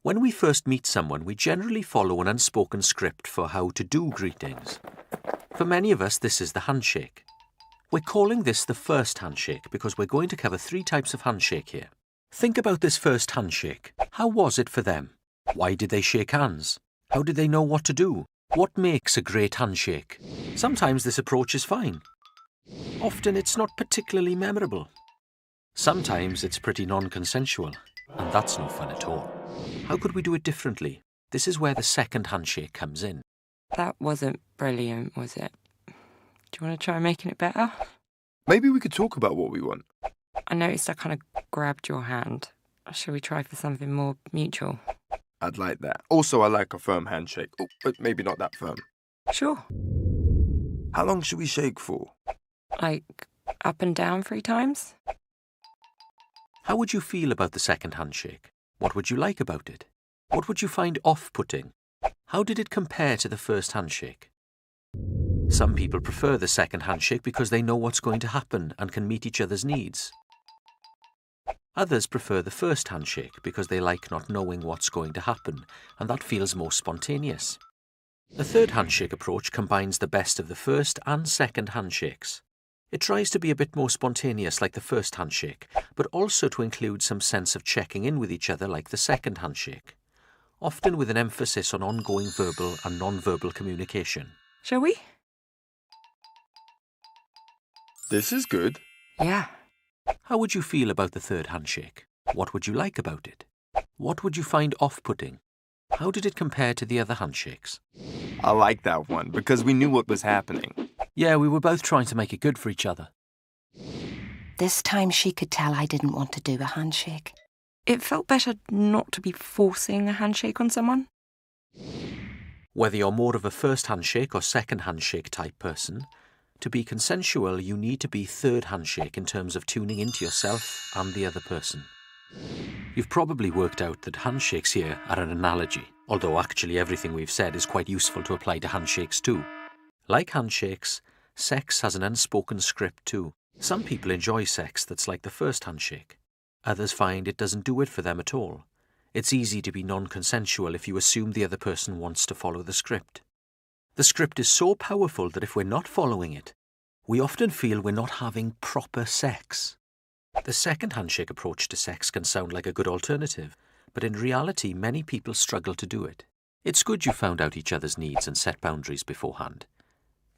When we first meet someone, we generally follow an unspoken script for how to do greetings. For many of us, this is the handshake. We're calling this the first handshake because we're going to cover 3 types of handshake here. Think about this first handshake. How was it for them? Why did they shake hands? How did they know what to do? What makes a great handshake? Sometimes this approach is fine. Often it's not particularly memorable. Sometimes it's pretty non-consensual, and that's no fun at all. How could we do it differently? This is where the second handshake comes in. That wasn't brilliant, was it? Do you want to try making it better? Maybe we could talk about what we want. I noticed I kind of grabbed your hand. Shall we try for something more mutual? I'd like that. Also, I like a firm handshake. Oh, but maybe not that firm. Sure. How long should we shake for? Like, up and down 3 times? How would you feel about the second handshake? What would you like about it? What would you find off-putting? How did it compare to the first handshake? Some people prefer the second handshake because they know what's going to happen and can meet each other's needs. Others prefer the first handshake because they like not knowing what's going to happen, and that feels more spontaneous. The third handshake approach combines the best of the first and second handshakes. It tries to be a bit more spontaneous like the first handshake, but also to include some sense of checking in with each other like the second handshake, often with an emphasis on ongoing verbal and non-verbal communication. Shall we? This is good. Yeah. How would you feel about the third handshake? What would you like about it? What would you find off-putting? How did it compare to the other handshakes? I like that one because we knew what was happening. Yeah, we were both trying to make it good for each other. This time she could tell I didn't want to do a handshake. It felt better not to be forcing a handshake on someone. Whether you're more of a first handshake or second handshake type person, to be consensual, you need to be third handshake in terms of tuning into yourself and the other person. You've probably worked out that handshakes here are an analogy, although actually everything we've said is quite useful to apply to handshakes too. Like handshakes, sex has an unspoken script too. Some people enjoy sex that's like the first handshake. Others find it doesn't do it for them at all. It's easy to be non-consensual if you assume the other person wants to follow the script. The script is so powerful that if we're not following it, we often feel we're not having proper sex. The second handshake approach to sex can sound like a good alternative, but in reality, many people struggle to do it. It's good you found out each other's needs and set boundaries beforehand.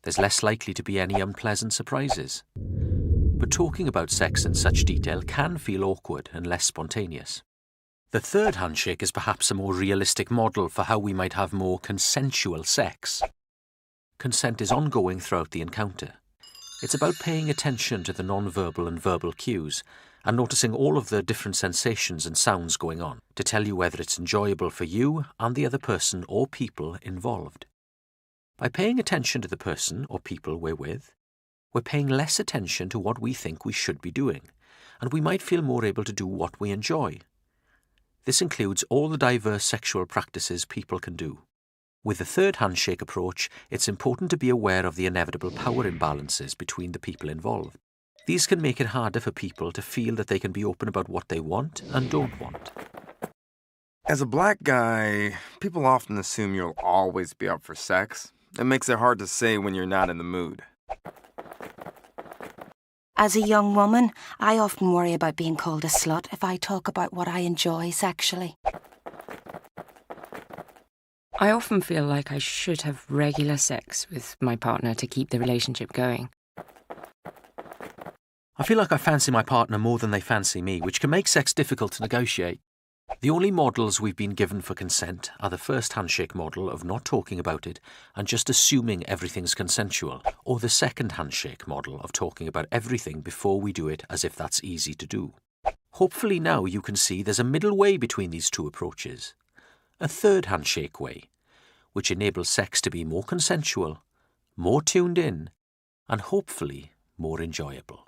There's less likely to be any unpleasant surprises. But talking about sex in such detail can feel awkward and less spontaneous. The third handshake is perhaps a more realistic model for how we might have more consensual sex. Consent is ongoing throughout the encounter. It's about paying attention to the non-verbal and verbal cues and noticing all of the different sensations and sounds going on to tell you whether it's enjoyable for you and the other person or people involved. By paying attention to the person or people we're with, we're paying less attention to what we think we should be doing, and we might feel more able to do what we enjoy. This includes all the diverse sexual practices people can do. With the third handshake approach, it's important to be aware of the inevitable power imbalances between the people involved. These can make it harder for people to feel that they can be open about what they want and don't want. As a black guy, people often assume you'll always be up for sex. It makes it hard to say when you're not in the mood. As a young woman, I often worry about being called a slut if I talk about what I enjoy sexually. I often feel like I should have regular sex with my partner to keep the relationship going. I feel like I fancy my partner more than they fancy me, which can make sex difficult to negotiate. The only models we've been given for consent are the first handshake model of not talking about it and just assuming everything's consensual, or the second handshake model of talking about everything before we do it as if that's easy to do. Hopefully now you can see there's a middle way between these two approaches. A third handshake way, which enables sex to be more consensual, more tuned in, and hopefully more enjoyable.